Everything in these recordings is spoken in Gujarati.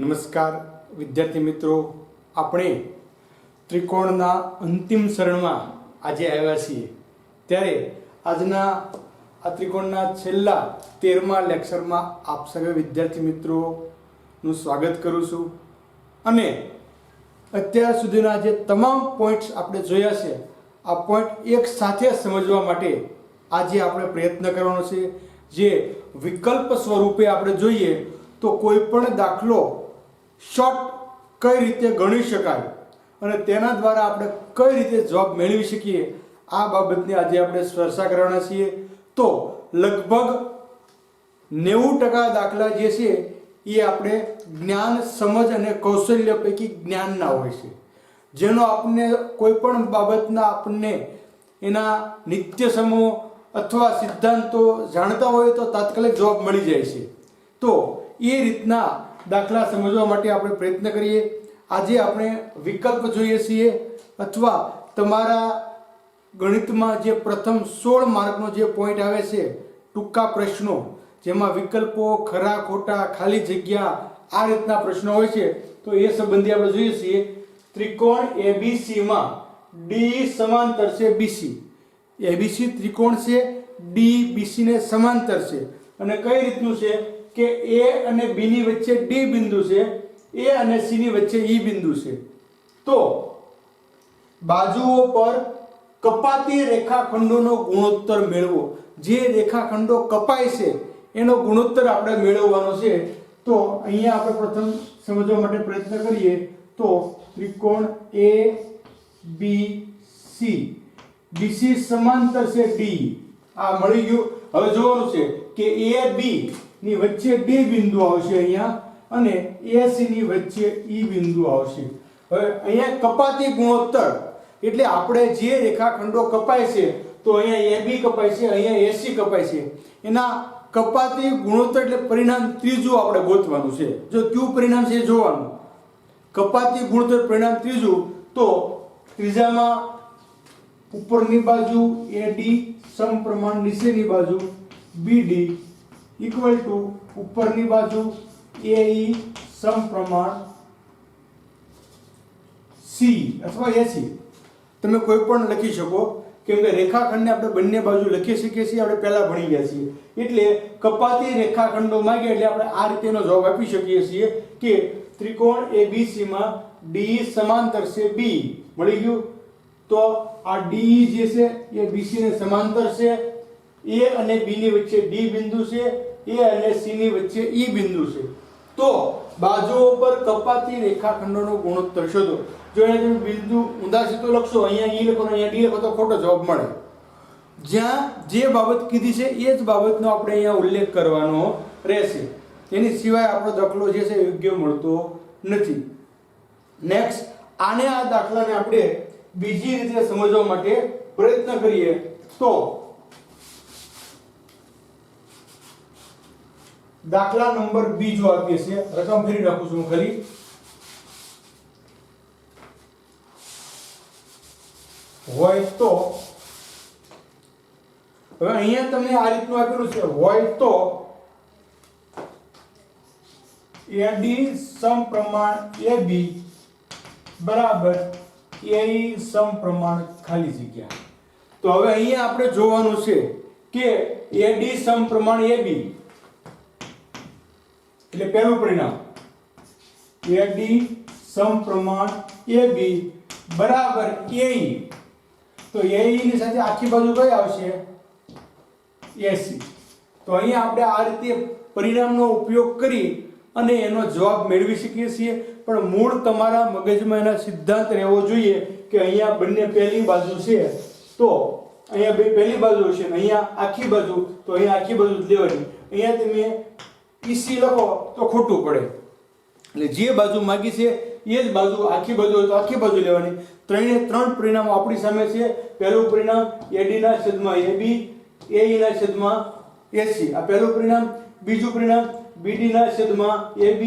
નમસ્કાર વિદ્યાર્થી મિત્રો, આપણે ત્રિકોણના અંતિમ ચરણમાં આજે આવ્યા છીએ. ત્યારે આજના આ ત્રિકોણના છેલ્લા 13મા લેક્ચરમાં આપ સર્વે વિદ્યાર્થી મિત્રોનું સ્વાગત કરું છું. અને અત્યાર સુધીના જે તમામ પોઈન્ટ્સ આપણે જોયા છે, આ પોઈન્ટ એક સાથે સમજવા માટે આજે આપણે પ્રયત્ન કરવાનો છે. જે વિકલ્પ સ્વરૂપે આપણે જોઈએ તો કોઈ પણ દાખલો શોર્ટ કઈ રીતે ગણી શકાય અને તેના દ્વારા આપણે કઈ રીતે જવાબ મેળવી શકીએ, આ બાબતની આજે આપણે ચર્ચા કરવાના છીએ. તો લગભગ 90% દાખલા જે છે એ આપણે જ્ઞાન, સમજ અને કૌશલ્ય પૈકી જ્ઞાનના હોય છે, જેનો આપણને કોઈ પણ બાબતના આપણને એના નિત્ય સમૂહ અથવા સિદ્ધાંતો જાણતા હોય તો તાત્કાલિક જવાબ મળી જાય છે. તો એ રીતના દાખલા સમજવા માટે આપણે પ્રયત્ન કરીએ. આજે આપણે વિકલ્પ જોઈએ છીએ, અથવા તમારા ગણિતમાં જે પ્રથમ 16 માર્કનો જે પોઈન્ટ આવે છે, ટૂંકા પ્રશ્નો, જેમાં વિકલ્પો, ખરા ખોટા, ખાલી જગ્યા, આ રીતના પ્રશ્નો હોય છે. તો એ સંબંધી આપણે જોઈએ છીએ. ત્રિકોણ ABC માં ડી સમાંતર છે BC. ABC ત્રિકોણ છે, ડી BC ને સમાંતર છે, અને કઈ રીતનું છે કે A અને B ની વચ્ચે D બિંદુ છે, A અને C ની વચ્ચે E બિંદુ છે. તો બાજુઓ પર કપાતી રેખાખંડોનો ગુણોત્તર મેળવો. જે રેખાખંડો કપાય છે એનો ગુણોત્તર આપણે મેળવવાનો છે. તો અહીંયા આપણે પ્રથમ સમજવા માટે પ્રયત્ન કરીએ. તો ત્રિકોણ ABC, BC સમાંતર છે D, આ મળી ગયું. હવે જોવાનું છે કે AB ની વચ્ચે D બિંદુ આવશે અહીંયા, અને AC ની વચ્ચે E બિંદુ આવશે. હવે અહીંયા કપાતી ગુણોત્તર એટલે આપણે જે રેખાખંડો કપાય છે, તો અહીંયા AB કપાય છે, અહીંયા AC કપાય છે, એના કપાતી ગુણોત્તર એટલે પરિણામ ત્રીજું આપણે ગોતવાનું છે. જો કયું પરિણામ છે એ જોવાનું. કપાતી ગુણોત્તર પરિણામ ત્રીજું, તો ત્રીજામાં ઉપરની બાજુ AD સમપ્રમાણ નીચેની બાજુ BD ઇક્વલ ટુ ઉપરની બાજુ AE સમપ્રમાણ C અથવા AC. તમે કોઈ પણ લખી શકો, કેમ કે રેખાખંડને આપણે બંને બાજુ લખી શકીએ છીએ. આપણે પહેલા ભણી ગયા છીએ. એટલે કપાતી રેખાખંડો માંગે એટલે આપણે આ રીતેનો જવાબ આપી શકીએ છીએ કે ત્રિકોણ ABC માં D સમાંતર છે B. મળી ગયું. તો આ DE જે છે એ BC ને સમાંતર છે. A અને B ની વચ્ચે D બિંદુ છે, A અને C ની વચ્ચે E બિંદુ છે. તો બાજુઓ પર કપાતી રેખાખંડોનો ગુણોત્તર શોધો. જો અહીંયા તમે બિંદુ ઊંધા સીધો લખશો, અહીંયા E લખો ને અહીંયા D લખો તો ખોટો જવાબ મળે. જ્યાં જે બાબત કીધી છે એ જ બાબતનો આપણે અહીંયા ઉલ્લેખ કરવાનો રહેશે. એની સિવાય આપણો દાખલો જે છે યોગ્ય મળતો નથી. નેક્સ્ટ, આને આ દાખલાને આપણે બીજી રીતે સમજવા માટે પ્રયત્ન કરીએ. તો દાખલા નંબર 2 જો આપીએ છે, રકમ ફેરી નાખું છું ખાલી. હોય તો હવે અહીંયા તમને આ રીતનું આપેલું છે. હોય તો AD સમપ્રમાણ AB બરાબર AE સમપ્રમાણ ખાલી જગ્યા. તો હવે અહીંયા આપણે જોવાનું છે કે AD સમપ્રમાણ AB એટલે પહેલું પરિણામ, AD સમપ્રમાણ AB બરાબર AE. તો AE ની સાથે આખી બાજુ કઈ આવશે? AC. તો અહીંયા આપણે આ રીતે પરિણામનો ઉપયોગ કરી અને એનો જવાબ મેળવી શકીએ છીએ. પણ મૂળ તમારા મગજમાં એના સિદ્ધાંત રહેવો જોઈએ કે અહીંયા બંને પહેલી બાજુ છે, તો અહીંયા બે પહેલી બાજુ છે, અહીંયા આખી બાજુ, તો અહીંયા આખી બાજુ જ લેવાની. અહીંયા તમે EC લખો તો ખોટું પડે. એટલે જે બાજુ માંગી છે એ જ બાજુ, આખી બાજુ હોય તો આખી બાજુ લેવાની. ત્રણ પરિણામો આપણી સામે છે. પહેલું પરિણામ AD ના છેદમાં AB, AE ના છેદમાં AC, આ પહેલું પરિણામ. બીજું પરિણામ BD ના છેદમાં AB,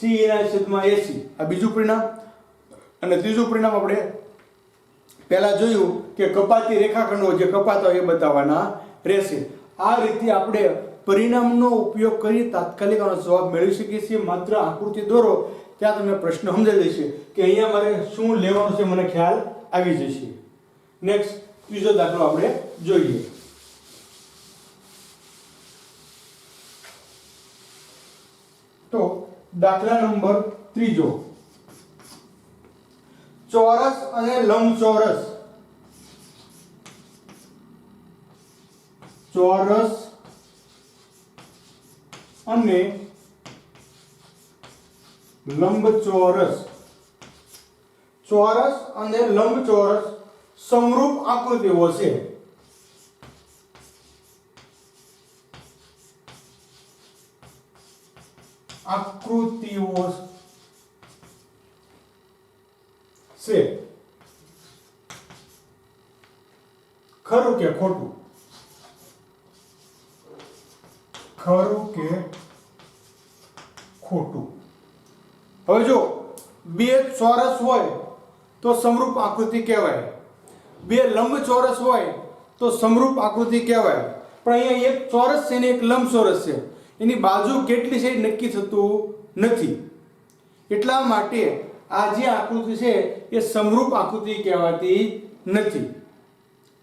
CE ના છેદમાં AC, આ બીજું પરિણામ. અને ત્રીજું પરિણામ આપણે પહેલા જોયું કે કપાતી રેખાખંડો જે કપાતા હોય એ બતાવવાના રહેશે. આ રીતે આપણે પરિણામનો ઉપયોગ કરી તાત્કાલિક આનો જવાબ મેળવી શકીએ છીએ. માત્ર આકૃતિ દોરો ત્યાં તમને પ્રશ્ન સમજાઈ જશે કે અહીંયા મારે શું લેવાનું છે, મને ખ્યાલ આવી જશે. નેક્સ્ટ ત્રીજો દાખલો આપણે જોઈએ. તો દાખલા નંબર ત્રીજો, ચોરસ અને લંબચોરસ, ચોરસ અને લંબચોરસ, ચોરસ અને લંબચોરસ સમરૂપ આકૃતિઓ છે. આકૃતિઓ છે. ખરું કે ખોટું? ખરું કે ખોટું? હવે જો બે ચોરસ હોય તો સમરૂપ આકૃતિ કહેવાય, બે લંબચોરસ હોય તો સમરૂપ આકૃતિ કહેવાય. પણ અહીંયા એક ચોરસ છે ને એક લંબચોરસ છે, એની બાજુ કેટલી છે નક્કી થતું નથી. એટલા માટે આ જે આકૃતિ છે એ સમરૂપ આકૃતિ કહેવાતી નથી.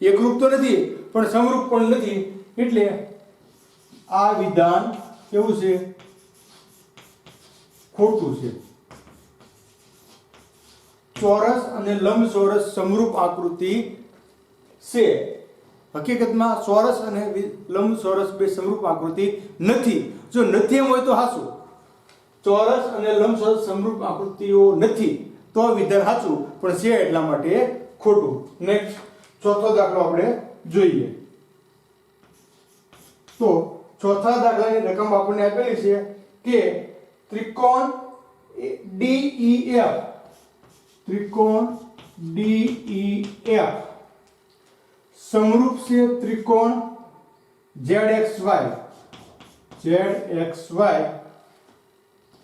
એકરૂપ તો નથી પણ સમરૂપ પણ નથી. એટલે આ વિધાન કેવું છે? ખોટું છે. ચોરસ અને લંબચોરસ સમરૂપ આકૃતિ છે. હકીકતમાં ચોરસ અને લંબચોરસ બે સમરૂપ આકૃતિ નથી. જો નથી એમ હોય તો સાચું, ચોરસ અને લંબચોરસ સમરૂપ આકૃતિઓ નથી તો વિધાન સાચું, પણ છે એટલા માટે ખોટું. નેક્સ્ટ ચોથો દાખલો આપણે જોઈએ. તો ચોથા દાખલાની રકમ આપણને આપેલી છે કે ત્રિકોણ DEF, ત્રિકોણ DEF સમરૂપ છે ત્રિકોણ ZXY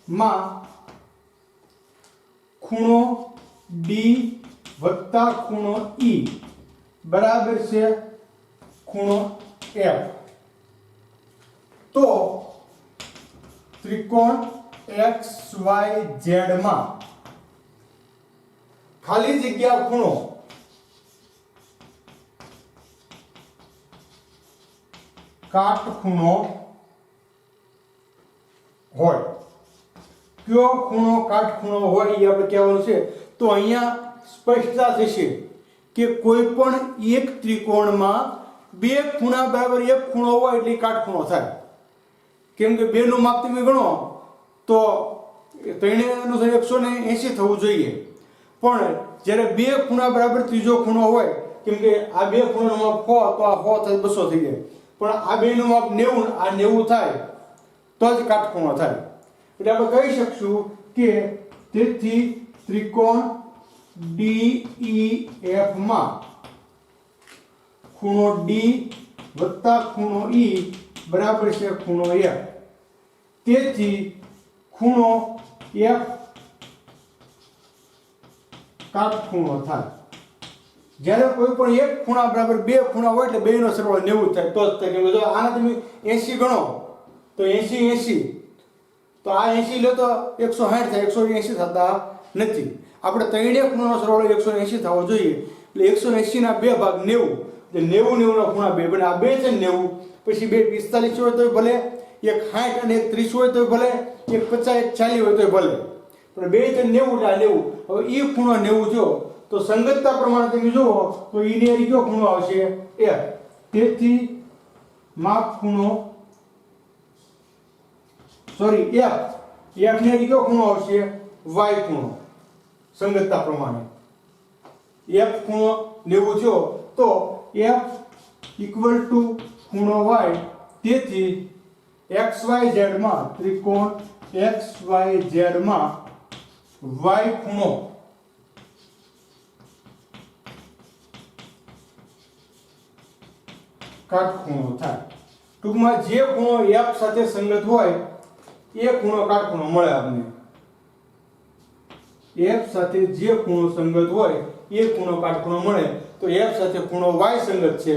માં ખૂણો D વત્તા ખૂણો E બરાબર છે ખૂણો F. તો ત્રિકોણ XYZ માં ખાલી જગ્યા ખૂણો કાટખૂણો હોય. કયો ખૂણો કાટખૂણો હોય એ આપણે કહેવાનું છે. તો અહીંયા સ્પષ્ટતા થશે કે કોઈ પણ એક ત્રિકોણમાં બે ખૂણા બરાબર એક ખૂણો હોય એટલે કાટખૂણો થાય. કેમ કે બે નું માપ તમે ગણો તો 180 થવું જોઈએ. પણ જ્યારે બે ખૂણા બરાબર ત્રીજો ખૂણો હોય, કેમ કે આ બે ખૂણાનું માપ 100 તો આ 100 થાય 200 થઈ જાય, પણ આ બેનું માપ 90 આ 90 થાય તો જ કાટખૂણો થાય. એટલે આપણે કહી શકશું કે તેથી ત્રિકોણ DEF માં ખૂણો D વત્તા ખૂણો E બરાબર છે ખૂણો F. તેથી ખૂણો F કાટખૂણો થાય. જ્યારે કોઈ પણ એક ખૂણા બરાબર બે ખૂણા હોય એટલે બેનો સરવાળો 90 થાય તો જ થાય. જો આના તમે 80 ગણો તો 80 તો આ 80 લો તો 160 થાય, 180 થતા નથી. આપણે ત્રણેય ખૂણાનો સરવાળો 180 થવો જોઈએ. એટલે 180 ના બે ભાગ 90 એટલે 90 ના ખૂણા બે બને. આ બે છે 90, પછી બે 45 હોય તો ભલે, એક 60 અને એક 30 હોય તો ભલે, એક 50 એક 40 હોય તો ભલે, પણ બે છે 90 એટલે આ 90. હવે એ ખૂણો 90 જો તો સંગતતા પ્રમાણે તમે જુઓ તો ઈ ને કયો ખૂણો આવશે? F. તેથી માપ ખૂણો F ને કયો ખૂણો આવશે? Y ખૂણો. સંગતતા પ્રમાણે F ખૂણો 90 થયો તો F ઇક્વલ ટુ ખૂણો Y. તેથી XYZ માં ત્રિકોણ XYZ માં Y ખૂણો કાટખૂણો થાય. ટૂંકમાં જે ખૂણો F સાથે સંગત હોય એ ખૂણો કાટખૂણો મળે આપણને. F સાથે જે ખૂણો સંગત હોય એ ખૂણો કાટખૂણો મળે. તો F સાથે ખૂણો Y સંગત છે,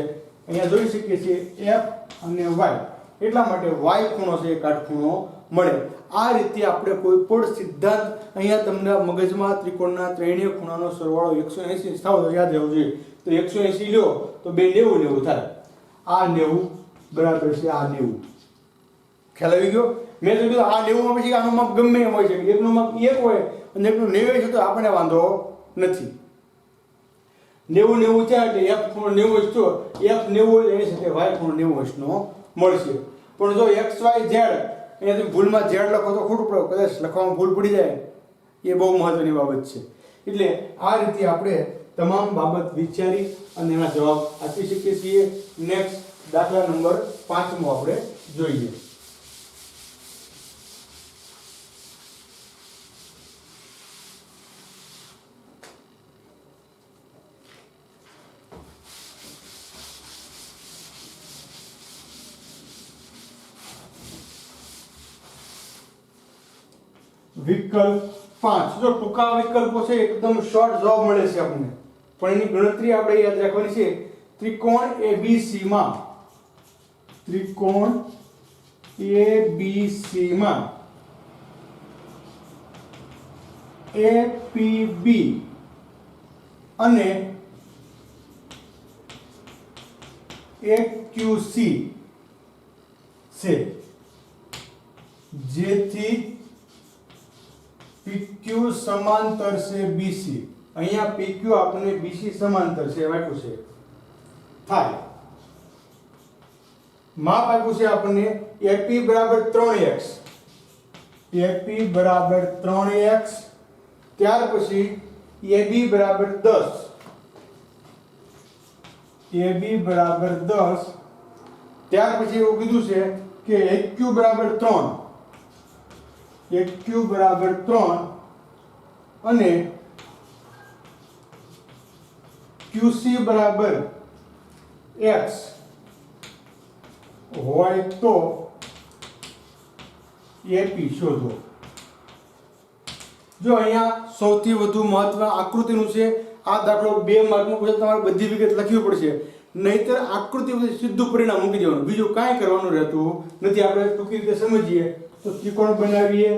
અહીંયા જોઈ શકીએ છીએ F અને Y, એટલા માટે Y ખૂણો છે એ કાટખૂણો મળે. આ રીતે આપણે કોઈ પણ સિદ્ધાંત અહીંયા તમને મગજમાં ત્રિકોણના ત્રણેય ખૂણાનો સરવાળો 180 થાવ તો યાદ રહેવું જોઈએ. તો 180 લ્યો તો બે 90 90 થાય. આ 90 બરાબર છે આ 90. ખ્યાલ આવી ગયો? મેં તો કીધું આ 90 માં પછી આનું માપ ગમે એમ હોય છે. એકનું માપ 1 હોય અને એકનું 90 છે તો આપણે વાંધો નથી. 90 90 છે એટલે f ખૂણો 90 તો f 90 હોય એની સાથે y ખૂણો 90 નો મળશે. પણ જો x y z અહીંયાથી ભૂલમાં z લખો તો ખોટું પડે, કદાચ લખવામાં ભૂલ પડી જાય એ બહુ મહત્વની બાબત છે. એટલે આ રીતે આપણે તમામ બાબત વિચારી અને એના જવાબ આપી શકીએ છીએ. નેક્સ્ટ દાખલા નંબર 5મો આપણે જોઈએ. વિકલ્પ 5. જો ટૂંકા વિકલ્પો છે એકદમ શોર્ટ જવાબ મળે છે આપણને, પણ એની ગણતરી આપણે યાદ રાખવાની છે. ત્રિકોણ ABC માં APB અને AQC છે, જેથી PQ સમાંતર છે BC. અહીંયા PQ આપણને BC સમાંતર છે એમ આપ્યું છે. થાય માપ આપ્યું છે આપણને AP બરાબર 3x, AP બરાબર 3x, ત્યાર પછી AB બરાબર 10, AB બરાબર 10, ત્યાર પછી એવું કીધું છે કે HQ બરાબર 3, HQ બરાબર 3 અને QC બરાબર x હોય તો AP શોધો. જો અહીંયા સૌથી વધુ મહત્વ આકૃતિનું છે. આ દાખલો 2 માર્કનો પૂછે તમારે બધી વિગત લખવી પડશે, નહીતર આકૃતિ પછી સીધું પરિણામ મૂકી દેવાનું, બીજું કાંઈ કરવાનું રહેતું નથી. આપણે ટૂંકી રીતે સમજીએ તો ત્રિકોણ બનાવીએ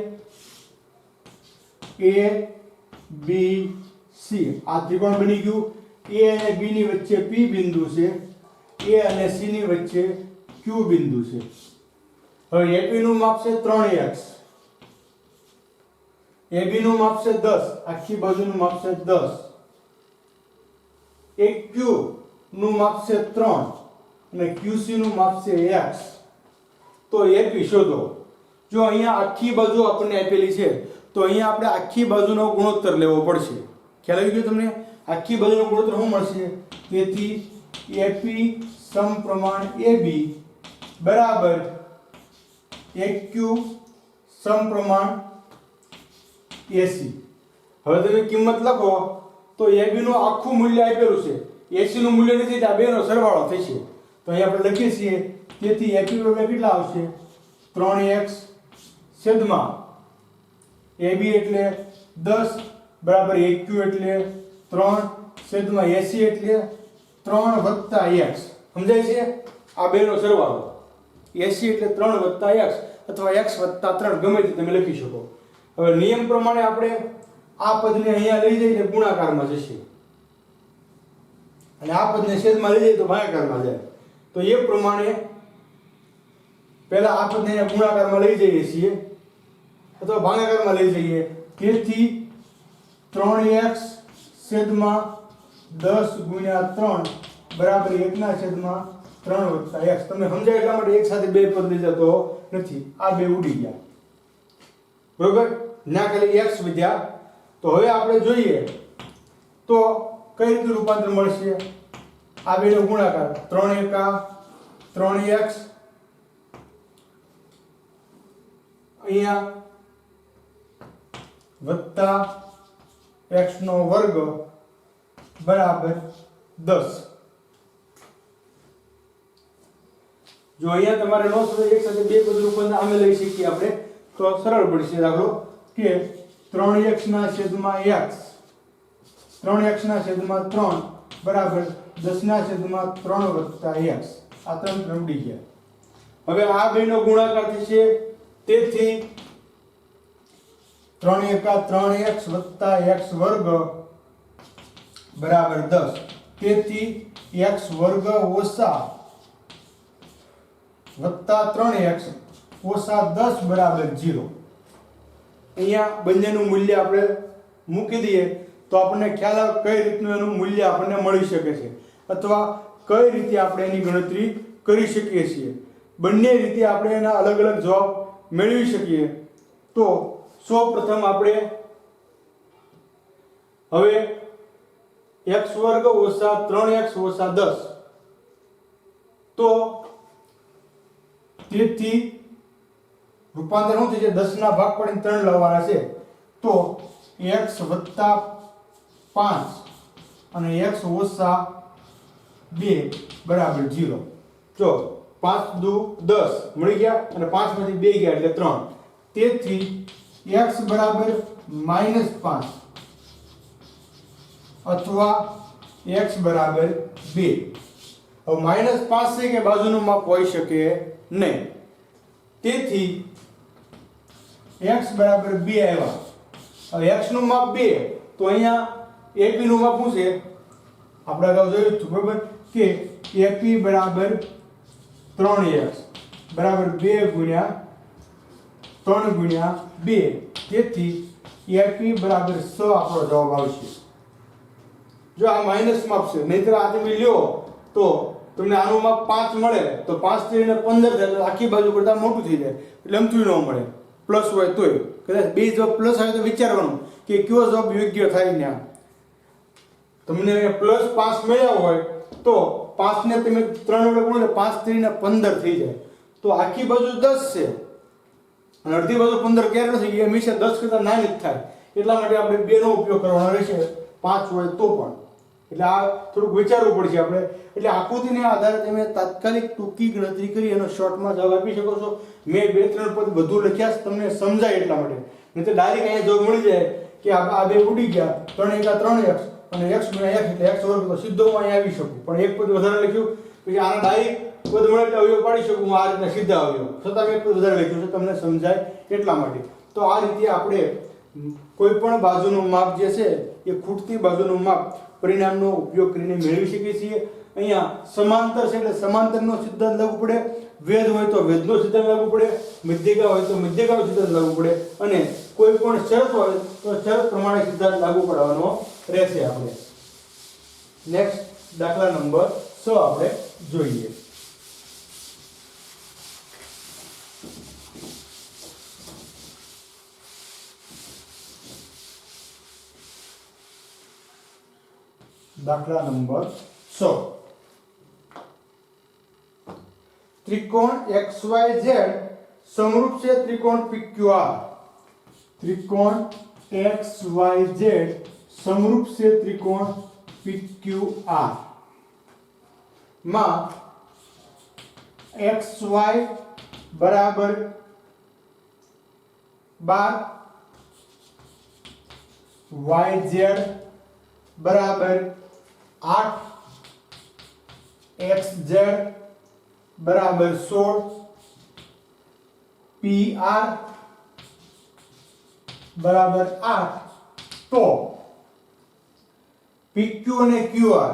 ABC. આ ત્રિકોણ બની ગયું. A અને B ની વચ્ચે P બિંદુ છે, A અને C ની વચ્ચે Q બિંદુ છે. હવે AP નું માપ છે 3x, AB નું માપ છે 10, આખી બાજુનું માપ છે 10, AQ નું માપ છે 3 અને QC નું માપ છે x. તો AP શોધો. જો અહીંયા આખી બાજુ આપણને આપેલી છે તો અહીંયા આપણે આખી બાજુનો ગુણોત્તર લેવો પડશે. ખ્યાલ આવી ગયો તમને? આખી બાજુનો ગુણોત્તર શું મળશે? તેથી AP સમપ્રમાણ AB બરાબર AQ સમપ્રમાણ AC. હવે તમે કિંમત લખો તો AB નું આખું મૂલ્ય આપેલું છે, AC નું મૂલ્ય નથી, આ બેનો સરવાળો થશે. તો અહીં આપણે લખીએ છીએ તેથી AP બરાબર કેટલા આવશે? 3x છેદમાં AB એટલે 10 બરાબર AQ એટલે 3 છેદમાં AC એટલે 3 વત્તા x. સમજાય છે? આ બેનો સરવાળો AC એટલે 3 વત્તા x અથવા x વત્તા 3 ગમે તે તમે લખી શકો. હવે નિયમ પ્રમાણે આપણે આ પદને અહીંયા લઈ જઈએ એટલે ગુણાકારમાં જશે અને આ પદને છેદમાં લઈ જઈએ તો ભાગાકારમાં જાય. તો એ પ્રમાણે પહેલા આ પદને અહીંયા ગુણાકારમાં લઈ જઈએ છીએ અથવા ભાગાકારમાં લઈ જઈએ. તેથી 3x છેદમાં 10 ગુણ્યા 3 બરાબર 1 છેદમાં 3 વત્તા x. તમને સમજાય એટલા માટે એક સાથે બે પદ લઈ જતો નથી, આ બે ઉડી ગયા. બરોબર? ના ખાલી x વધ્યા. તો હવે આપણે જોઈએ તો કઈ રીતે રૂપાંતર મળશે. આ બેનો ગુણાકાર 3 એકા 3x અહીંયા વત્તા x નો વર્ગ બરાબર 10. જો અહીંયા તમારે નો સમજે એક સાથે બે પદ રૂપાંતર આમે લઈ શકીએ આપણે તો સરળ પડશે. દાખલો કે 3x ના છેદમાં x, 3x ના છેદમાં 3 બરાબર 10 ના છેદમાં 3 વત્તા x. આ ત્રણ ઉડી ગયા. હવે આ બેનો ગુણાકાર થશે તેથી 3 એકા 3x વત્તા x વર્ગ બરાબર 10. તેથી x વર્ગ ઓછા વત્તા 3x ઓછા 10 બરાબર 0. અહીંયા બંનેનું મૂલ્ય આપણે મૂકી દઈએ તો આપણને ખ્યાલ આવે કઈ રીતનું એનું મૂલ્ય આપણને મળી શકે છે અથવા કઈ રીતે આપણે એની ગણતરી કરી શકીએ છીએ. બંને રીતે આપણે એના અલગ અલગ જવાબ મેળવી શકીએ. તો સૌપ્રથમ આપણે હવે x વર્ગ ઓછા 3x ઓછા 10, તો તેથી રૂપાંતર શું થશે? 10 ના ભાગ પાડીને 3 લાવવાના છે. તો x વત્તા 5 અને x ઓછા 2 બરાબર 0. જો 5 દુ 10 મળી ગયા અને 5 માંથી 2 ગયા એટલે 3. તેથી x બરાબર -5 અથવા x બરાબર 2. હવે -5 છે કે બાજુનું માપ હોઈ શકે નહીં. તેથી x બરાબર 2 આવ્યા. હવે x નું માપ 2, તો અહીંયા AP નું માપ શું છે? આપણે અગાઉ જોયું હતું બરાબર કે AP બરાબર 3x બરાબર 2 ગુણ્યા 3 ગુણ્યા 2. તેથી AP બરાબર 6 આપણો જવાબ આવશે. જો આ માઈનસ માપ છે, નહીતર આ તમે લ્યો તો તમને આનું માપ 5 મળે તો 5 થી 15 થાય તો આખી બાજુ કરતા મોટું થઈ જાય એટલે અમથું ન મળે. પ્લસ હોય તોય કદાચ બે જવાબ પ્લસ આવે તો વિચારવાનું કે કયો જવાબ યોગ્ય થાય ને. તમને પ્લસ 5 મળ્યા હોય તો 5 ને તમે 3 વડે ગુણો એટલે 5 થી 15 થઈ જાય. તો આખી બાજુ 10 છે અને અડધી બાજુ 15 ક્યારે નથી, એ હંમેશા 10 કરતા નાની જ થાય. એટલા માટે આપણે 2 નો ઉપયોગ કરવાનો રહેશે 5 હોય તો પણ. એટલે આ થોડુંક વિચારવું પડશે આપણે. એટલે આકૃતિને આધારે તમે તાત્કાલિક ટૂંકી ગણતરી કરી એનો શોર્ટમાં જવાબ આપી શકો છો. મેં 2-3 પદ બધું લખ્યા છે તમને સમજાય એટલા માટે. નહીં તો ડાયરેક્ટ અહીંયા જવાબ મળી જાય કે આ બે ઉડી ગયા 3 એકા 3x અને x ગુણ્યા x એટલે x વર્ગ, તો સીધો હું અહીંયા આવી શકું. પણ એક પદ વધારે લખ્યું પછી આના ડાયરેક્ટ પદ મળે એટલે અવયવ પાડી શકું હું આ રીતના સીધા અવયવ. છતાં મેં એક પદ વધારે લખ્યું છે તમને સમજાય એટલા માટે. તો આ રીતે આપણે કોઈ પણ બાજુનું માપ જે છે એ ખૂટતી બાજુનું માપ પરિણામનો ઉપયોગ કરીને મેળવી શકીએ છીએ. અહીંયા સમાંતર છે એટલે સમાંતરનો સિદ્ધાંત લાગુ પડે, વેધ હોય તો વેધનો સિદ્ધાંત લાગુ પડે, મધ્યકા હોય તો મધ્યકાનો સિદ્ધાંત લાગુ પડે અને કોઈ પણ શરત હોય તો શરત પ્રમાણે સિદ્ધાંત લાગુ પડવાનો રહેશે. આપણે નેક્સ્ટ દાખલા નંબર 6 આપણે જોઈએ. दाखला नंबर 6. त्रिकोण XYZ समरूप से त्रिकोण PQR. त्रिकोण XYZ समरूप से त्रिकोण PQR માં XY बराबर 12, YZ बराबर 8, XZ बराबर 16, PR बराबर 8, तो PQ અને QR,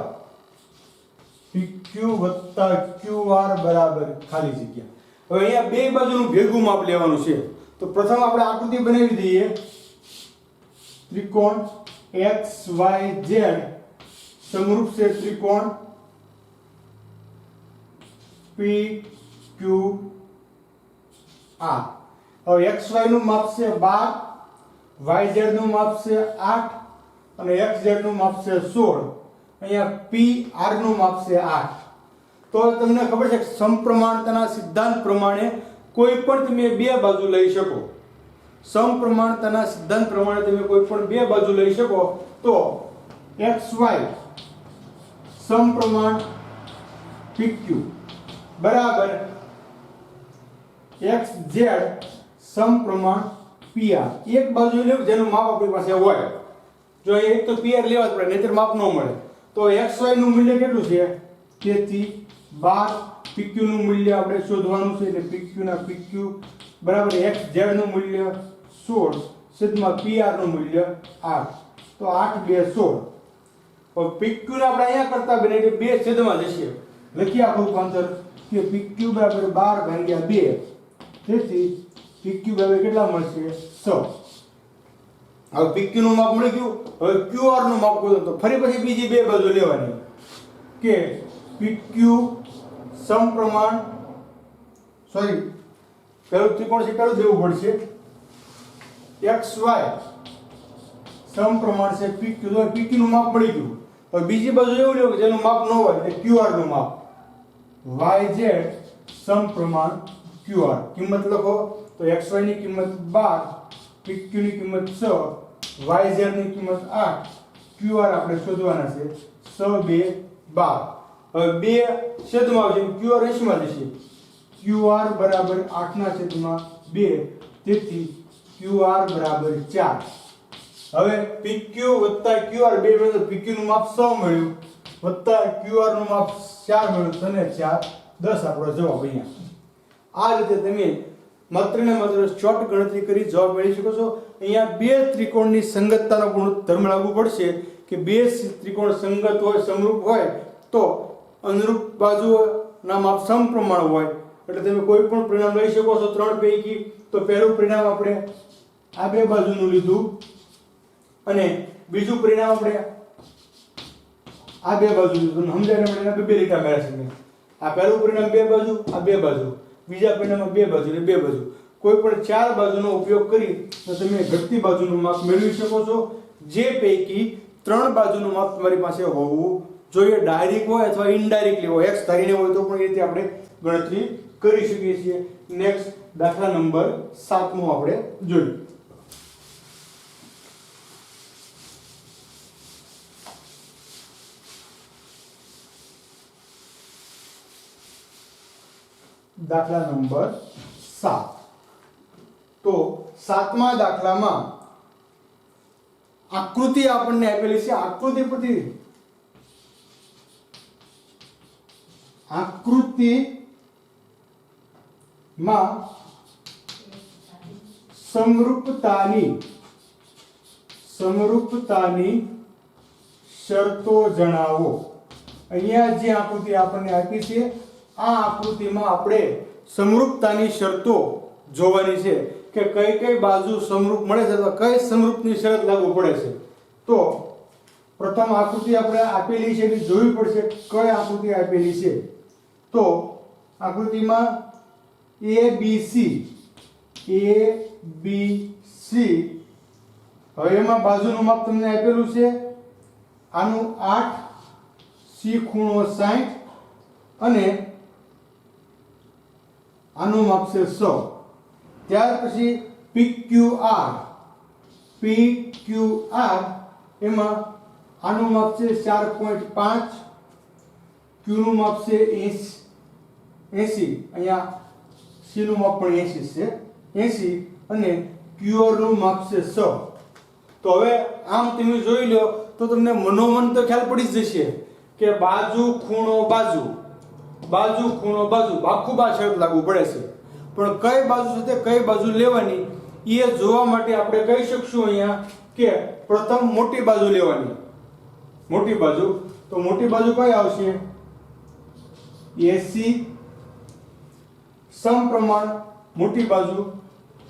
PQ વત્તા QR બરાબર ખાલી જગ્યા. હવે અહીંયા બે બાજુનું ભેગું માપ લેવાનું છે. તો પ્રથમ આપણે આકૃતિ બનાવી દઈએ. त्रिकोण XYZ समरूप से त्रिकोण PQR. હવે XY નું માપ છે 12, YZ નું માપ છે 8 અને XZ નું માપ છે 16. અહીંયા PR નું માપ છે 8. તો તમને ખબર છે કે સમપ્રમાણતાના સિદ્ધાંત પ્રમાણે કોઈ પણ તમે બે બાજુ લઈ શકો. સમપ્રમાણતાના સિદ્ધાંત પ્રમાણે તમે કોઈ પણ બે બાજુ લઈ શકો. તો XY સમપ્રમાણ PQ બરાબર XZ સમપ્રમાણ PR. એક બાજુ લેવું જેનું માપ આપણી પાસે હોય. જો એક તો PR લેવા જ પડે નહીતર માપ ન મળે. તો XY નું મૂલ્ય કેટલું છે? તેથી 12. PQ નું મૂલ્ય આપણે શોધવાનું છે એટલે PQ ના PQ બરાબર XZ નું મૂલ્ય 16 છેદમાં PR નું મૂલ્ય 8, તો 8 2 16. હવે PQ ને આપણે અહીંયા કરતા બને એટલે 2 છેદમાં જશે. લખી આખું રૂપાંતર કે PQ બરાબર 12 ભાગ્યા 2, તેથી PQ બરાબર કેટલા મળશે 6. હવે PQ નું માપ મળી ગયું. હવે QR નું માપ ગોતો તો ફરી પછી બીજી બે બાજુ લેવાની કે PQ સમપ્રમાણ પહેલું ત્રિકોણ છે પેલું દેવું પડશે XY સમપ્રમાણ છે PQ. તો PQ નું માપ મળી ગયું. હવે બીજી બાજુ એવું લેવું કે જેનું માપ ન હોય એટલે QR નું માપ YZ સમપ્રમાણ QR. કિંમત લખો તો XY ની કિંમત 12, PQ ની કિંમત 6, YZ ની કિંમત 8, QR આપણે શોધવાના છે 6 2 12. હવે બે છેદમાં આવશે QR 80 માં જશે. QR બરાબર 8 ના છેદમાં 2, તેથી QR બરાબર 4. હવે PQ વત્તા QR બે મળે તો PQ નું માપ 6 મળ્યું વત્તા QR નું માપ 4 મળ્યું, તને 4 10 આપણો જવાબ અહીંયા. આ રીતે તમે માત્ર ને માત્ર શોર્ટ ગણતરી કરી જવાબ મેળવી શકો છો. અહીંયા બે ત્રિકોણની સંગતતાનો ગુણધર્મ લાગુ પડશે કે બે ત્રિકોણ સંગત હોય સમરૂપ હોય તો અનુરૂપ બાજુઓના માપ સમપ્રમાણ હોય એટલે તમે કોઈ પણ પરિણામ લઈ શકો છો. ત્રણ પૈકી તો પહેલું પરિણામ આપણે આ બે બાજુનું લીધું અને બીજું પરિણામ આપણે આ બે બાજુ લીધું. સમજાય આપણે બે લીટા મેળવી શકીએ. આ પહેલું પરિણામ બે બાજુ, આ બે બાજુ, બીજા પરિણામમાં બે બાજુ અને બે બાજુ. કોઈ પણ ચાર બાજુનો ઉપયોગ કરી તો તમે ઘટતી બાજુનું માપ મેળવી શકો છો. જે પૈકી ત્રણ બાજુનું માપ તમારી પાસે હોવું જોઈએ. ડાયરેક્ટ હોય અથવા ઇનડાયરેક્ટલી હોય, x ધારીને હોય તો પણ એ રીતે આપણે ગણતરી કરી શકીએ છીએ. નેક્સ્ટ દાખલા નંબર 7મો આપણે જોઈએ. દાખલા નંબર 7. તો 7મા દાખલામાં આકૃતિ આપણને આપેલી છે. આકૃતિ પરથી આકૃતિમાં સમરૂપતાની શરતો જણાવો. અહીંયા જે આકૃતિ આપણને આપી છે આ આકૃતિમાં આપણે સમરૂપતાની શરતો જોવાની છે કે કઈ કઈ બાજુ સમરૂપ મળે છે અથવા કઈ સમરૂપની શરત લાગુ પડે છે. તો પ્રથમ આકૃતિ આપણે આપેલી છે એટલે જોવી પડશે કઈ આકૃતિ આપેલી છે. તો આકૃતિમાં ABC હવે એમાં બાજુનું માપ તમને આપેલું છે. આનું 8, C ખૂણો 60 અને આનું માપ છે 100. ત્યાર પછી PQR એમાં આનું માપ છે 4.5, Q નું માપ છે 80, અહીંયા C નું માપ પણ 80 છે 80 અને QR નું માપ છે 100. તો હવે આમ તમે જોઈ લો તો તમને મનોમન તો ખ્યાલ પડી જ જશે કે બાજુ ખૂણો બાજુ બાખુબા શરત લાગુ પડે છે. પણ કઈ બાજુ સાથે કઈ બાજુ લેવાની એ જોવા માટે આપણે કહી શકશું અહીંયા કે પ્રથમ મોટી બાજુ લેવાની. મોટી બાજુ તો મોટી બાજુ કઈ આવશે AC સમપ્રમાણ મોટી બાજુ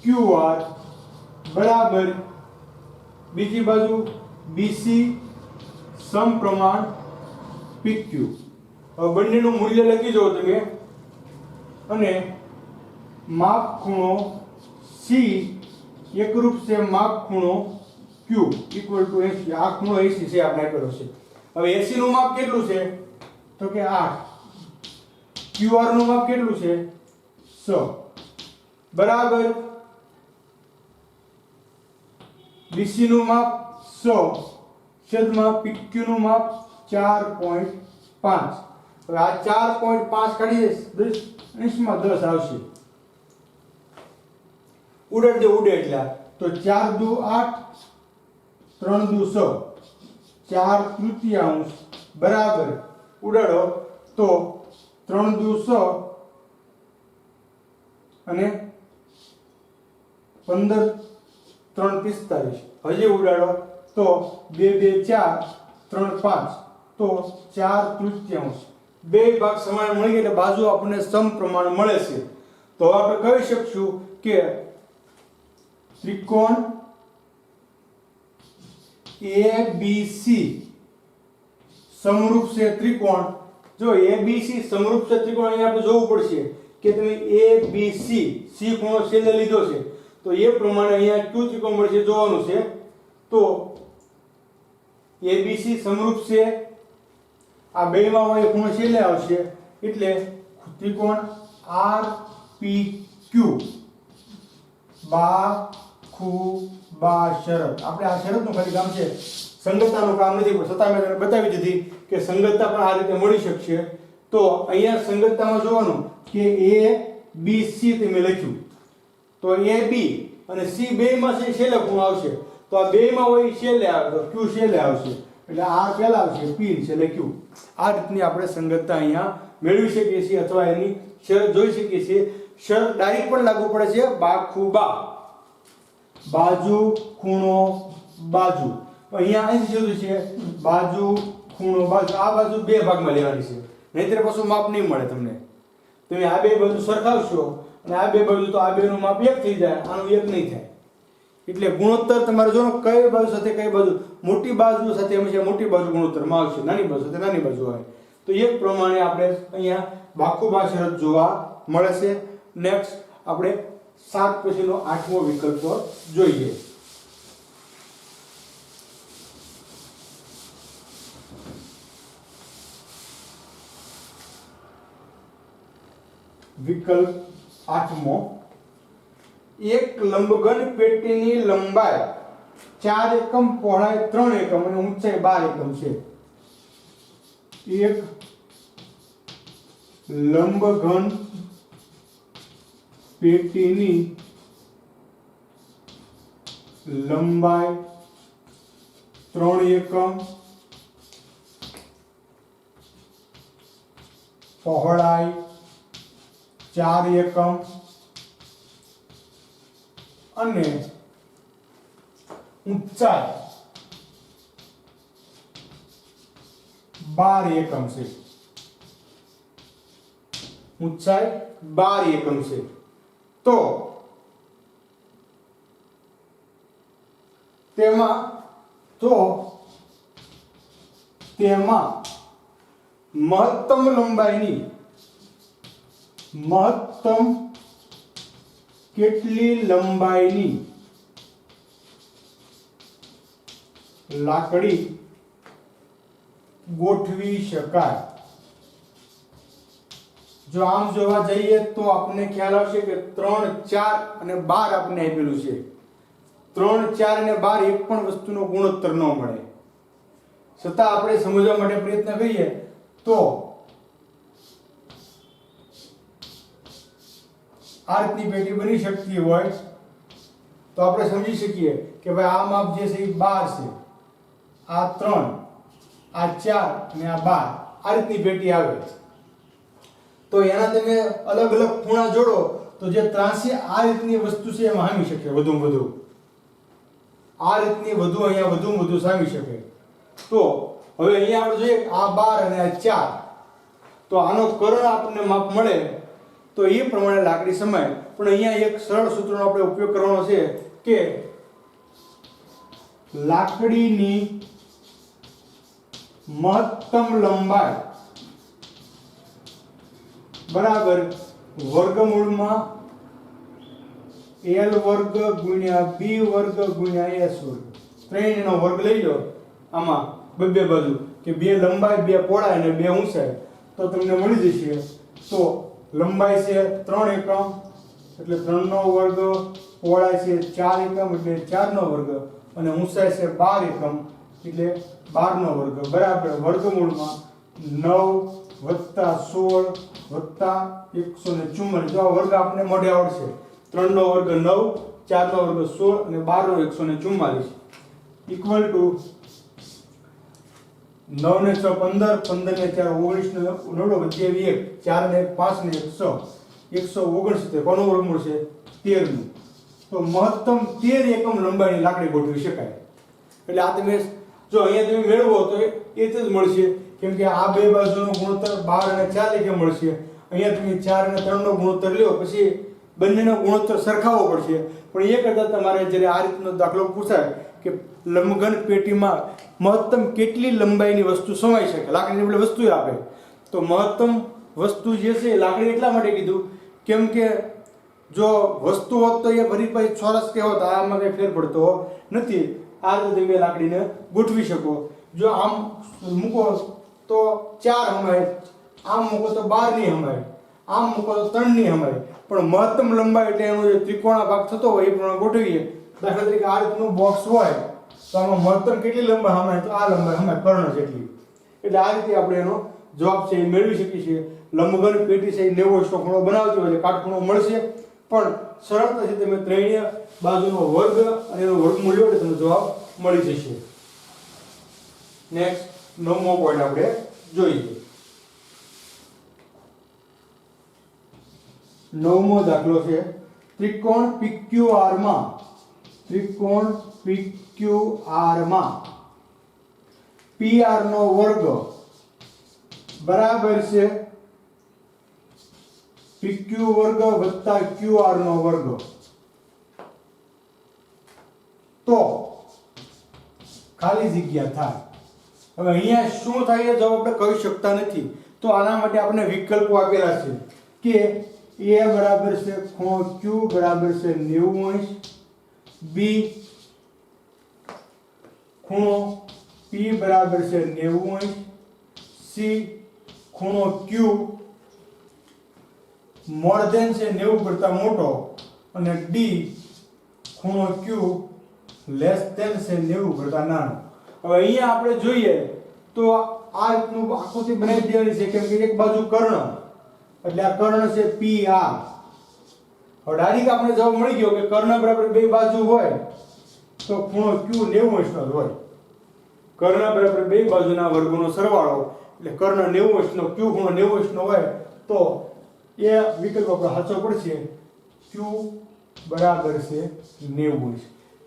QR બરાબર બીજી બાજુ BC સમપ્રમાણ PQ. હવે બંનેનું મૂલ્ય લખી દો તમે અને માપ ખૂણો C એકરૂપ છે માપ ખૂણો Q = 80. આ ખૂણો 80 છે આપણે આપેલો છે. હવે AC નું માપ કેટલું છે તો કે 8, QR નું માપ કેટલું છે 100 બરાબર BC નું માપ 100 છેદમાં PQ નું માપ 4.5. હવે આ 4.5 કાઢીએ 10 માં 10 આવશે. ઉડે એટલે તો 4 દુ 8, 3 દુ 6, 4/3 બરાબર ઉડાડો તો 3 દુ 6 અને 15 3 45, હજી ઉડાડો તો 2 2 4 3 5, તો 4 તૃતીયાંશ, બે ભાગ સમાન મળી ગયા એટલે બાજુ આપણને સમપ્રમાણ મળે છે. તો હવે આપણે કહી શકશું કે ત્રિકોણ ABC સમરૂપ છે ત્રિકોણ. જો ABC સમરૂપ છે ત્રિકોણ, અહીંયા આપણે જોવું પડશે કે તમે ABC C ખૂણો છેલ્લે લીધો છે તો એ પ્રમાણે અહીંયા કયું ત્રિકોણ મળશે જોવાનું છે. તો ABC સમરૂપ છે, આ બેમાં હોય ખૂણો છેલ્લે આવશે એટલે ત્રિકોણ RPQ બાખુબા શરત. આપણે આ શરતનું ખાલી કામ છે, સંગતતાનું કામ નથી, પણ છતાં મેં તમને બતાવી દીધી કે સંગતતા પણ આ રીતે મળી શકશે. તો અહીંયા સંગતતામાં જોવાનું કે ABC તમે લખ્યું તો AB અને C બેયમાં છે છેલ્લે ખૂણો આવશે, તો આ બેયમાં હોય છેલ્લે આવે તો Q છેલ્લે આવશે એટલે R પહેલા આવશે, P છેલ્લે Q. આ રીતની આપણે સંગતતા અહીંયા મેળવી શકીએ છીએ અથવા એની શરત જોઈ શકીએ છીએ. શરત ડાયરેક્ટ પણ લાગુ પડે છે, બાખુબા બાજુ ખૂણો બાજુ. અહીંયા અહીં શું છે બાજુ ખૂણો બાજુ, આ બાજુ બે ભાગમાં લેવાની છે, નહીંતર પાછું માપ નહીં મળે તમને. તમે આ બે બાજુ સરખાવશો અને આ બે બાજુ તો આ બેનું માપ એક થઈ જાય, આનું એક નહીં થાય. એટલે ગુણોત્તર તમારે જો કઈ બાજુ સાથે કઈ બાજુ, મોટી બાજુ સાથે હંમેશા મોટી બાજુ ગુણોત્તરમાં આવશે, નાની બાજુ સાથે નાની બાજુ આવે. તો એ પ્રમાણે આપણે અહીંયા બાખુબા શરત જોવા મળે છે. નેક્સ્ટ આપણે 7 પછીનો 8મો વિકલ્પ જોઈએ. વિકલ્પ 8મો, એક લંબઘન પેટીની લંબાઈ 4 એકમ, પહોળાઈ 3 એકમ અને ઊંચાઈ 12 એકમ છે. એક લંબઘન પેટીની લંબાઈ 3 એકમ, પહોળાઈ 4 એકમ અને ઊંચાઈ 12 એકમ છે. ઊંચાઈ 12 એકમ છે. તો તેમાં મહત્તમ લંબાઈની મહત્તમ કેટલી લંબાઈની લાકડી ગોઠવી શકાય? જો આમ જોવા જઈએ તો આપણને ખ્યાલ આવશે કે 3 4 અને 12 આપણને આપેલું છે. 3 4 અને 12 એક પણ વસ્તુનો ગુણોત્તર ન મળે, છતાં આપણે સમજવા માટે પ્રયત્ન કરીએ તો આ રીતની પેટી બની શકતી હોય તો આપણે સમજી શકીએ કે ભાઈ આ માપ જે છે એ 12 છે, આ 3, આ 4 અને આ 12, આ રીતની પેટી આવે. તો એના તમે અલગ અલગ ખૂણા જોડો તો જે ત્રાંસી આ રીતની વસ્તુ છે એમાં સામી શકે, વધુમાં વધુ આ રીતની અહીંયા વધુ સામી શકે. તો હવે અહીંયા આપણે જોઈએ આ 12 અને આ 4, તો આનો કર્ણ આપણને માપ મળે તો એ પ્રમાણે લાકડી સમાય. પણ અહીંયા એક સરળ સૂત્રનો આપણે ઉપયોગ કરવાનો છે કે લાકડીની મહત્તમ લંબાઈ બરાબર વર્ગમૂળમાં L વર્ગ ગુણ્યા B વર્ગ ગુણ્યા S વર્ગ. ત્રણેયનો વર્ગ લઈ લો આમાં બે બાજુ કે 2 લંબાઈ 2 પહોળાઈ અને 2 ઊંચાઈ, તો તમને મળી જશે. તો લંબાઈ છે 3 એકમ એટલે 3 નો વર્ગ, પહોળાઈ છે 4 એકમ એટલે 4 નો વર્ગ અને ઊંચાઈ છે 12 એકમ એટલે 12 નો વર્ગ બરાબર વર્ગમૂળમાં 9 + 16 + 144. જો આ વર્ગ આપણે મોઢે આવડશે. 3 નો વર્ગ 9, 4 નો વર્ગ 16 અને 12 નો 144 ઇક્વલ ટુ 9 ને 6 15, 15 ને 4 19 ને 9 વચ્ચે 1, 4 ને 5 ને 100, 169. કોનો વર્ગમૂળ છે? 13 નું. તો તો મહત્તમ 13 એકમ લંબાઈની લાકડી ગોઠવી શકાય. એટલે આ તમે જો અહીંયા તમે મેળવો તો એ જ મળશે, કેમ કે આ બે બાજુનો ગુણોત્તર 12 અને 4 લેખે મળશે. અહીંયા તમે 4 અને 3 નો ગુણોત્તર લ્યો પછી બંનેનો ગુણોત્તર સરખાવવો પડશે. પણ એ કરતાં તમારે જ્યારે આ રીતનો દાખલો પૂછાય કે લંબઘન પેટીમાં મહત્તમ કેટલી લંબાઈની વસ્તુ સમાઈ શકે, લાકડીની આપણે વસ્તુ આપે તો મહત્તમ વસ્તુ જે છે એ લાકડી એટલા માટે કીધું કેમ કે જો વસ્તુ હોત તો એ ફરી પછી ચોરસ કે હોત, આમાં કંઈ ફેર પડતો નથી. આ રીતે તમે લાકડીને ગોઠવી શકો. જો આમ મૂકો તો 4 હમાય, આમ મૂકો તો 12 ની હમાય, આમ મૂકો તો 3 ની હમાય. પણ મહત્તમ લંબાઈ એટલે એનો જે ત્રિકોણા ભાગ થતો હોય એ પ્રમાણે ગોઠવીએ. દાખલા તરીકે આ રીતનું બોક્સ હોય તો આમાં મહત્તમ કેટલી લંબાઈ હમાય, તો આ લંબાઈ હમાય કર્ણ જેટલી. એટલે આ રીતે આપણે એનો જવાબ છે એ મેળવી શકીએ છીએ. લંબઘન પેટી છે એ 90 ખૂણો બનાવતી હોય એટલે કાટખૂણો મળશે, પણ સરળતાથી તમે ત્રણેય બાજુનો વર્ગ અને એનો વર્ગમૂળ લો એટલે તમને જવાબ મળી જશે. નેક્સ્ટ 9મો પોઈન્ટ આપણે જોઈએ. 9મો દાખલો છે ત્રિકોણ PQR માં PR નો વર્ગ બરાબર છે PQ વર્ગ વત્તા QR નો વર્ગ. તો ખાલી જગ્યા થાય. હવે અહીંયા શું થાય એ જવાબ આપણે કહી શકતા નથી, તો આના માટે આપણે વિકલ્પો આપેલા છે કે A બરાબર છે ખૂણો Q બરાબર છે 90°, B ખૂણો P બરાબર છે 90°, C ખૂણો Q મોર ધેન છે 90 કરતા મોટો, અને D ખૂણો Q લેસ ધેન છે 90 કરતા નાનો. હવે અહીંયા આપણે જોઈએ તો આ રીતનું આકૃતિ બનાવી દેવાની છે, કેમ કે એક બાજુ કર્ણ એટલે આ કર્ણ છે PR. હવે ડાયરેક્ટ આપણે જવાબ મળી ગયો કે કર્ણ બરાબર બે બાજુ હોય તો ખૂણો Q 90° હોય. કર્ણ બરાબર બે બાજુના વર્ગોનો સરવાળો એટલે કર્ણ 90° નો Q ખૂણો 90° નો હોય તો એ વિકલ્પ આપણો સાચો પડશે. Q બરાબર છે 90°.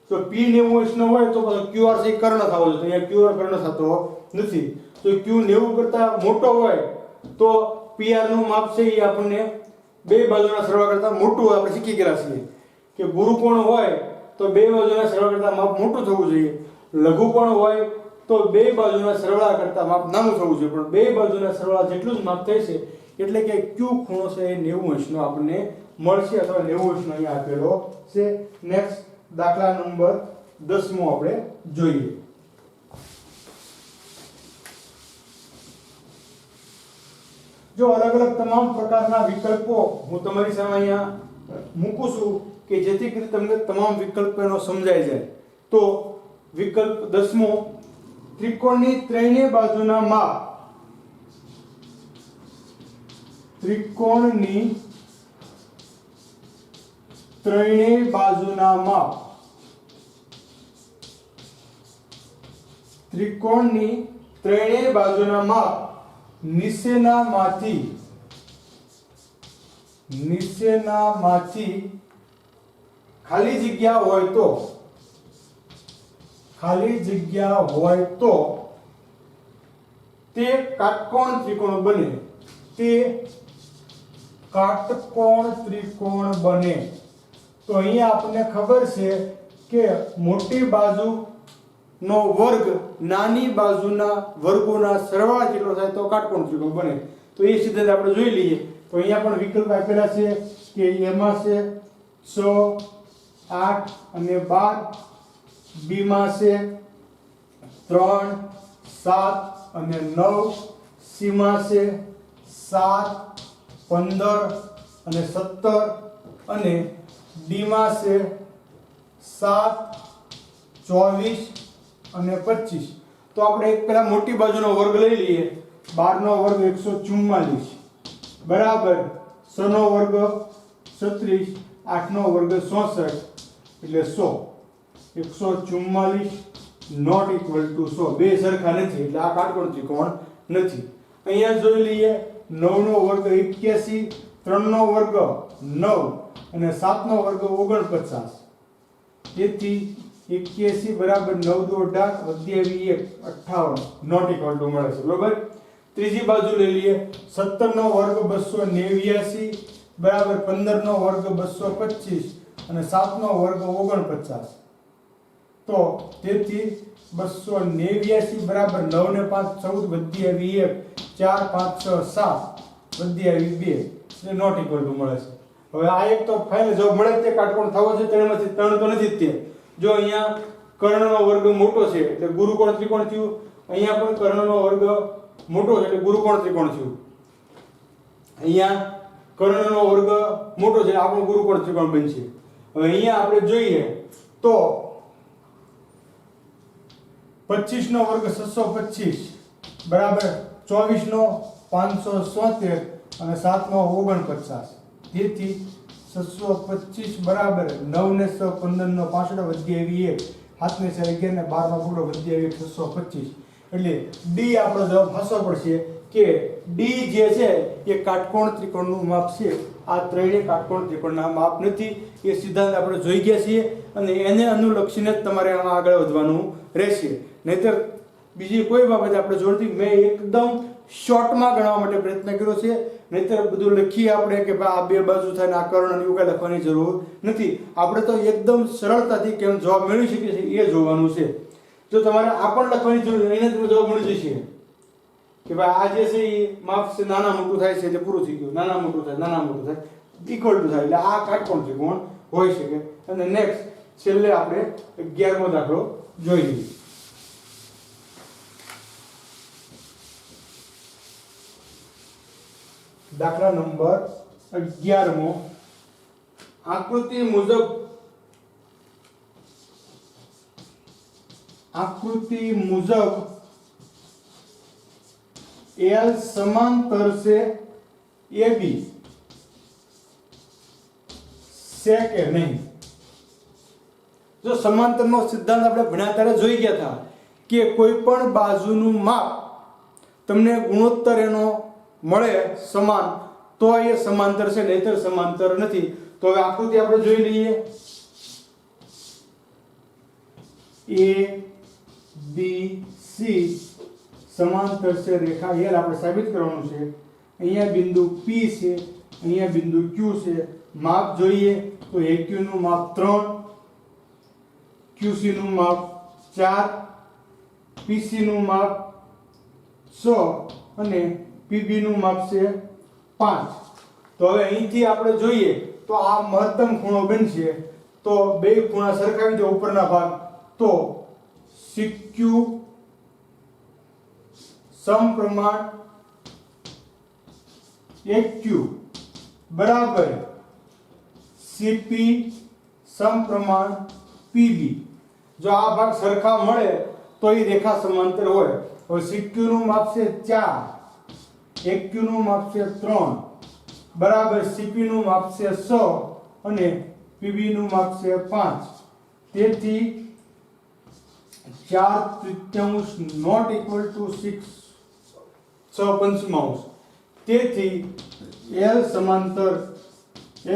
તો P 90° નો હોય તો QR છે કર્ણ થવો જોઈએ, તો અહીંયા QR કર્ણ થતો નથી. તો Q 90 કરતા મોટો હોય તો PR નું માપ છે એ આપણને બે બાજુના સરવાળા કરતા મોટું આપણે શીખી ગયા છીએ કે ગુરુકોણ હોય તો બે બાજુના સરવાળા કરતા માપ મોટું થવું જોઈએ, લઘુકોણ હોય તો બે બાજુના સરવાળા કરતા માપ નાનું થવું જોઈએ. પણ બે બાજુના સરવાળા જેટલું જ માપ થાય છે એટલે કે Q ખૂણો છે એ 90° નો આપણને મળશે, અથવા 90° નો અહીંયા આપેલો છે. નેક્સ્ટ દાખલા નંબર 10મો આપણે જોઈએ. જો અલગ અલગ તમામ પ્રકારના વિકલ્પો હું તમારી સામે અહીંયા મૂકું છું કે જેથી કરીને તમને તમામ વિકલ્પોનો સમજાઈ જાય. તો વિકલ્પ 10મો ત્રિકોણની ત્રણેય બાજુના માપ, ત્રિકોણની ત્રણેય બાજુના માપ, ત્રિકોણની ત્રણેય બાજુના માપ નીચેનામાંથી ખાલી જગ્યા હોય તો તે કાટકોણ ત્રિકોણ બને. તો અહીંયા આપણને ખબર છે કે મોટી બાજુનો વર્ગ નાની બાજુના વર્ગોના સરવાળા જેટલો થાય તો કાટકોણ ત્રિકોણ બને. તો એ સિદ્ધાંત આપણે જોઈ લઈએ. તો અહીંયા પણ વિકલ્પ આપેલા છે કે એમાં છે 6, 8 અને 12, B માં છે 3, 7 અને 9, C માં છે 7, 15 અને 17, અને D માં છે 7, 24 અને 25. તો આપણે એક પહેલા મોટી બાજુનો વર્ગ લઈ લઈએ. 12 નો વર્ગ 144 બરાબર 6 નો વર્ગ 36, 8 નો વર્ગ 64 એટલે 100. 144 નોટ ઇક્વલ ટુ 100. બે સરખા નથી એટલે આ કાટકોણ ત્રિકોણ નથી. અહીંયા જોઈ લઈએ 9 નો વર્ગ 81, 3 નો વર્ગ 9 અને 7 નો વર્ગ 49. તેથી 81 બરાબર 9 દુ 18 વધી આવી 1 58 નોટ ઇક્વલ ટુ મળે છે બરોબર। ત્રીજી બાજુ લઈ લઈએ 17 નો વર્ગ 289 બરાબર 15 નો વર્ગ 225 અને 7 નો વર્ગ 49। તો તેથી 289 બરાબર 9 ને 5 14 વધી આવી 1 4 5 6 7 વધી આવી 2 એટલે નોટ ઇક્વલ ટુ મળે છે। હવે આ એક તો ફાઇનલ જવાબ મળે છે કાટકોણ થવો છે ત્રણમાંથી ત્રણ તો નથી જ તે। જો અહીંયા કર્ણનો વર્ગ મોટો છે એટલે ગુરુકોણ ત્રિકોણ થયું, અહીંયા પણ કર્ણનો વર્ગ મોટો છે એટલે ગુરુકોણ ત્રિકોણ થયું, અહીંયા કર્ણનો વર્ગ મોટો છે એટલે આપણો ગુરુકોણ ત્રિકોણ બનશે। હવે અહીંયા આપણે જોઈએ તો 25 નો વર્ગ 625 બરાબર 24 નો 577 અને 7 નો 49। તેથી 625 બરાબર 9 ને 6 15 નો 65 વધી આવી 1 7 ને 6 11 ને 12 નો પૂરો વધી આવી 625 એટલે ડી આપણો જવાબ હસવો પડશે કે ડી જે છે એ કાટકોણ ત્રિકોણનું માપ છે। આ ત્રણેય કાટકોણ ત્રિકોણના માપ નથી એ સિદ્ધાંત આપણે જોઈ ગયા છીએ અને એને અનુલક્ષીને જ તમારે આમાં આગળ વધવાનું રહેશે। નહીતર બીજી કોઈ બાબત આપણે જોડતી મેં એકદમ શોર્ટમાં ગણવા માટે પ્રયત્ન કર્યો છે, નહીતર બધું લખીએ આપણે કે ભાઈ આ બે બાજુ થાય ને આ કર્ણ અને એવું કાંઈ લખવાની જરૂર નથી। આપણે તો એકદમ સરળતાથી કેમ જવાબ મેળવી શકીએ છીએ એ જોવાનું છે। જો તમારે આ પણ લખવાની જરૂર એને તમને જવાબ મળી જશે કે ભાઈ આ જે છે એ માપ છે નાના મોટું થાય છે એટલે પૂરું થઈ ગયું, નાના મોટું થાય નાના મોટું થાય ઇક્વલ ટુ થાય એટલે આ કાટકોણ ત્રિકોણ હોઈ શકે। અને નેક્સ્ટ છેલ્લે આપણે 11મો દાખલો જોઈ લઈએ। દાખલા નંબર 11મો આકૃતિ મુજબ L समांतर से AB છે કે નહીં। જો સમાંતરનો સિદ્ધાંત આપણે ભણ્યા ત્યારે જોઈ ગયા હતા કે કોઈ પણ બાજુનું માપ તમને ગુણોત્તર એનો મળે સમાન તો એ સમાંતર છે, નહીતર સમાંતર નથી। તો હવે આકૃતિ આપણે જોઈ લઈએ। A B C समांतर से रेखा L આપણે સાબિત કરવાનું છે। અહીંયા બિંદુ P છે, અહીંયા બિંદુ Q છે। માપ જોઈએ તો AQ નું માપ 3, QC નું માપ 4, PC નું માપ 6 અને PB નું માપ છે 5। તો હવે અહીંથી આપણે જોઈએ તો આ મહત્તમ ખૂણો બનશે। તો બે ખૂણા સરખાવી દો ઉપરના ભાગ તો CQ समप्रमाण AQ बराबर CP समप्रमाण PB। जो आ भाग सरखा મળે તો એ રેખા સમાંતર હોય। હવે CQ નું માપ છે 4, AQ નું માપ છે 3 બરાબર CP નું માપ છે 6 અને PB નું માપ છે 5। તેથી 4/3 નોટ ઇક્વલ ટુ 6/5। તેથી L समांतर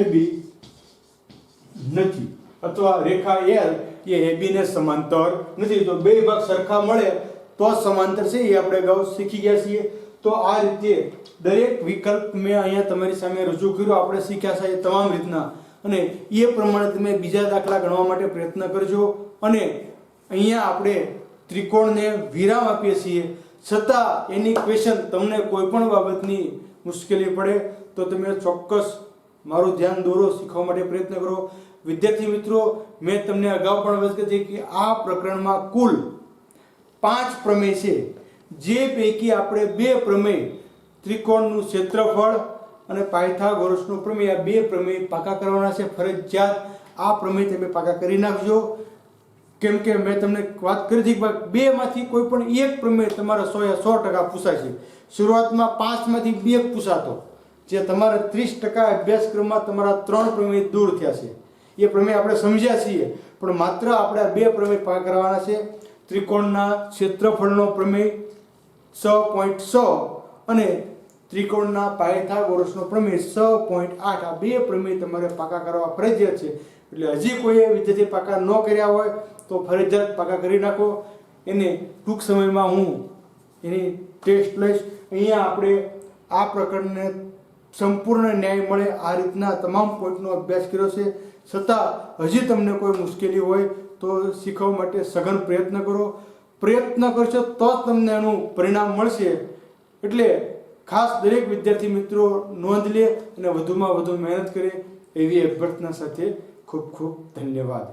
AB નથી અથવા રેખા L એ AB ને સમાંતર નથી। તો બે ભાગ સરખા મળે તો સમાંતર છે એ આપણે અગાઉ શીખી ગયા છીએ। તો આ રીતે દરેક વિકલ્પ મેં અહીંયા તમારી સામે રજૂ કર્યો, આપણે શીખ્યા છે એ તમામ રીતના, અને એ પ્રમાણે તમે બીજા દાખલા ગણવા માટે પ્રયત્ન કરજો। અને અહીંયા આપણે ત્રિકોણને વિરામ આપીએ છીએ, છતાં એની ક્વેશ્ચન તમને કોઈ પણ બાબતની મુશ્કેલી પડે તો તમે ચોક્કસ મારું ધ્યાન દોરો, શીખવા માટે પ્રયત્ન કરો। વિદ્યાર્થી મિત્રો, મેં તમને અગાઉ પણ વાત કરી કે આ પ્રકરણમાં કુલ 5 પ્રમેય છે, જે પૈકી આપણે 2 પ્રમેય ત્રિકોણનું ક્ષેત્રફળ અને પાયથાગોરસનો પ્રમેય આ 2 પ્રમેય પાકા કરવાના છે। ફરજિયાત આ પ્રમેય તમે પાકા કરી નાખજો, કેમ કે મેં તમને વાત કરી હતી કે 2 માંથી કોઈ પણ એક પ્રમેય તમારા 100% પૂછાય છે। શરૂઆતમાં 5 માંથી 2 પૂછાતો, જે તમારા 30% અભ્યાસક્રમમાં તમારા 3 પ્રમેય દૂર થયા છે। એ પ્રમેય આપણે સમજ્યા છીએ, પણ માત્ર આપણે 2 પ્રમેય પાકા કરવાના છે। ત્રિકોણના ક્ષેત્રફળનો પ્રમેય 6.6 અને ત્રિકોણના પાયથાગોરસનો પ્રમેય 6.8 આ 2 પ્રમેય તમારે પાકા કરવા ફરજિયાત છે। એટલે હજી કોઈ વિદ્યાર્થી પાકા ન કર્યા હોય તો ફરજિયાત પાકા કરી નાખો. એને ટૂંક સમયમાં હું એની ટેસ્ટ લઈશ. અહીંયા આપણે આ પ્રકરણને સંપૂર્ણ ન્યાય મળે આ રીતના તમામ પોઈન્ટનો અભ્યાસ કર્યો છે. છતાં હજી તમને કોઈ મુશ્કેલી હોય તો શીખવા માટે સઘન પ્રયત્ન કરો. પ્રયત્ન કરશો તો જ તમને એનું પરિણામ મળશે. એટલે ખાસ દરેક વિદ્યાર્થી મિત્રો નોંધ લે અને વધુમાં વધુ મહેનત કરે એવી અભ્યર્થના સાથે ખૂબ ખૂબ ધન્યવાદ.